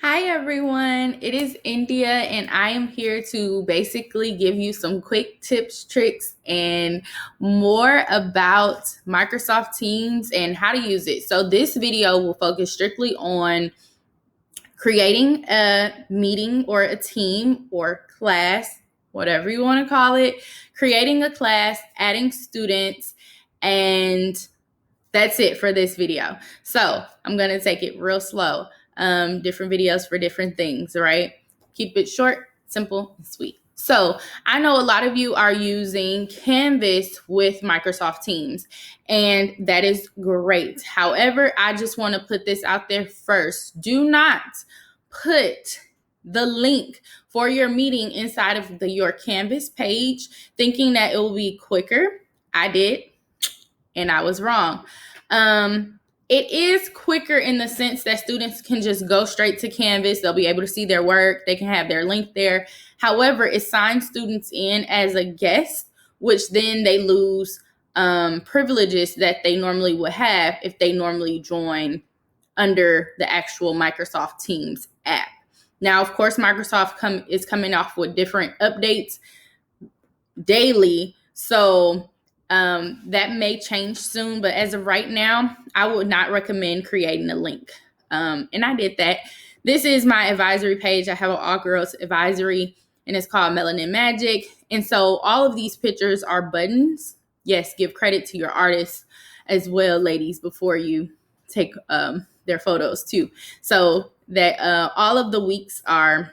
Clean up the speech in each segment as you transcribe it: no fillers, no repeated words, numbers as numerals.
Hi everyone, it is India and I am here to basically give you some quick tips, tricks, and more about Microsoft Teams and how to use it. So this video will focus strictly on creating a meeting or a team or class, whatever you want to call it, creating a class, adding students, and that's it for this video. So I'm going to take it real slow. Different videos for different things, right? Keep it short, simple, and sweet. So I know a lot of you are using Canvas with Microsoft Teams, and that is great. However, I just want to put this out there first. Do not put the link for your meeting inside of your Canvas page thinking that it will be quicker. I did, and I was wrong. It is quicker in the sense that students can just go straight to Canvas. They'll be able to see their work. They can have their link there. However, it signs students in as a guest, which then they lose privileges that they normally would have if they normally join under the actual Microsoft Teams app. Now, of course, Microsoft is coming off with different updates daily. So that may change soon, but as of right now, I would not recommend creating a link. And I did that. This is my advisory page. I have an all girls advisory, and it's called Melanin Magic. And so all of these pictures are buttons. Yes, give credit to your artists as well, ladies, before you take their photos too. So that all of the weeks are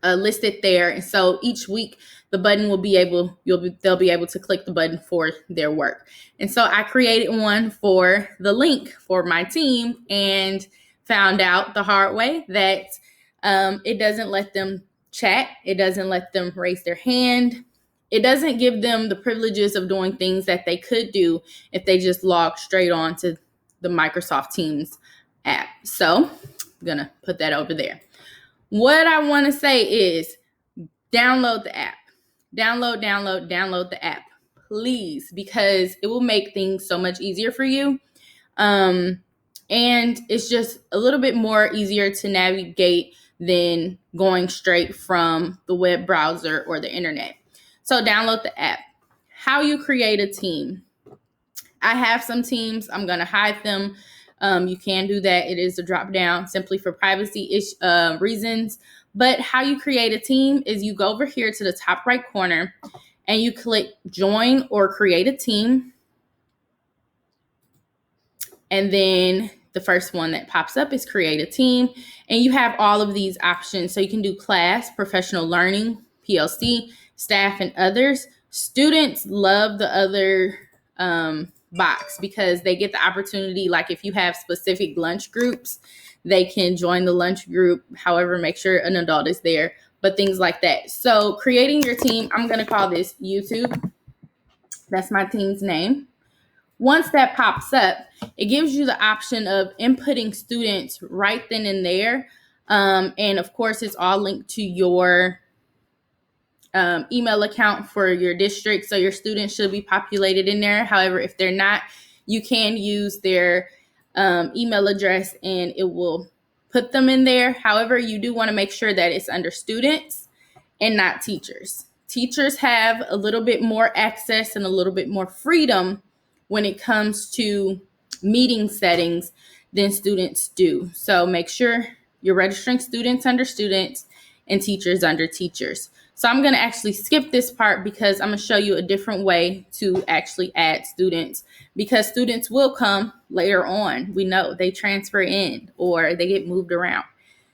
listed there. And so each week the button will be able, they'll be able to click the button for their work. And so I created one for the link for my team and found out the hard way that it doesn't let them chat. It doesn't let them raise their hand. It doesn't give them the privileges of doing things that they could do if they just log straight on to the Microsoft Teams app. So I'm gonna put that over there. What I want to say is download the app. Download the app, please, because it will make things so much easier for you. And it's just a little bit more easier to navigate than going straight from the web browser or the internet. So download the app. How you create a team. I have some teams. I'm going to hide them. You can do that. It is a drop down simply for privacy reasons. But how you create a team is you go over here to the top right corner and you click join or create a team. And then the first one that pops up is create a team. And you have all of these options. So you can do class, professional learning, PLC, staff, and others. Students love the other box because they get the opportunity, like if you have specific lunch groups, they can join the lunch group. However, make sure an adult is there, but things like that. So creating your team, I'm going to call this YouTube. That's my team's name. Once that pops up, it gives you the option of inputting students right then and there. And of course, it's all linked to your email account for your district. So your students should be populated in there. However, if they're not, you can use their email address and it will put them in there. However, you do want to make sure that it's under students and not teachers. Teachers have a little bit more access and a little bit more freedom when it comes to meeting settings than students do. So make sure you're registering students under students and teachers under teachers. So I'm going to actually skip this part because I'm going to show you a different way to actually add students, because students will come later on. We know they transfer in or they get moved around.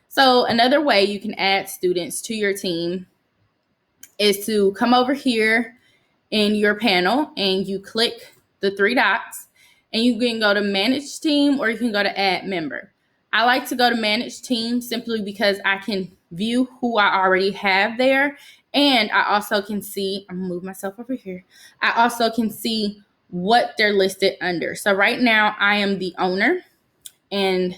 So another way you can add students to your team is to come over here in your panel and you click the three dots and you can go to manage team or you can go to add member. I like to go to manage team simply because I can view who I already have there. And I also can see, I'm gonna move myself over here. I also can see what they're listed under. So right now I am the owner and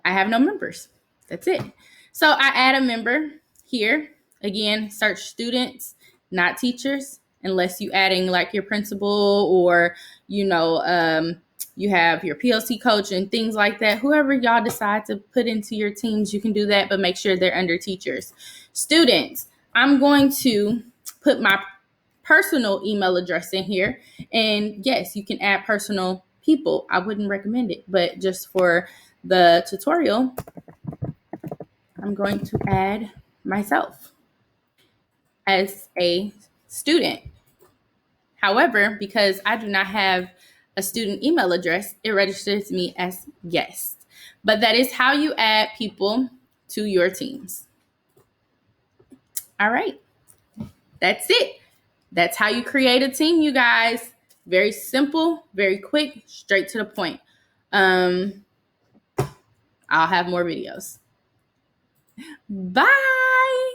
I have no members. That's it. So I add a member here. Again, search students, not teachers, unless you adding like your principal or, You have your PLC coach and things like that. Whoever y'all decide to put into your teams, you can do that, but make sure they're under teachers. Students, I'm going to put my personal email address in here. And yes, you can add personal people. I wouldn't recommend it, but just for the tutorial, I'm going to add myself as a student. However, because I do not have a student email address, it registers me as guest. But that is how you add people to your teams. All right, that's it. That's how you create a team, you guys. Very simple, very quick, straight to the point. I'll have more videos. Bye.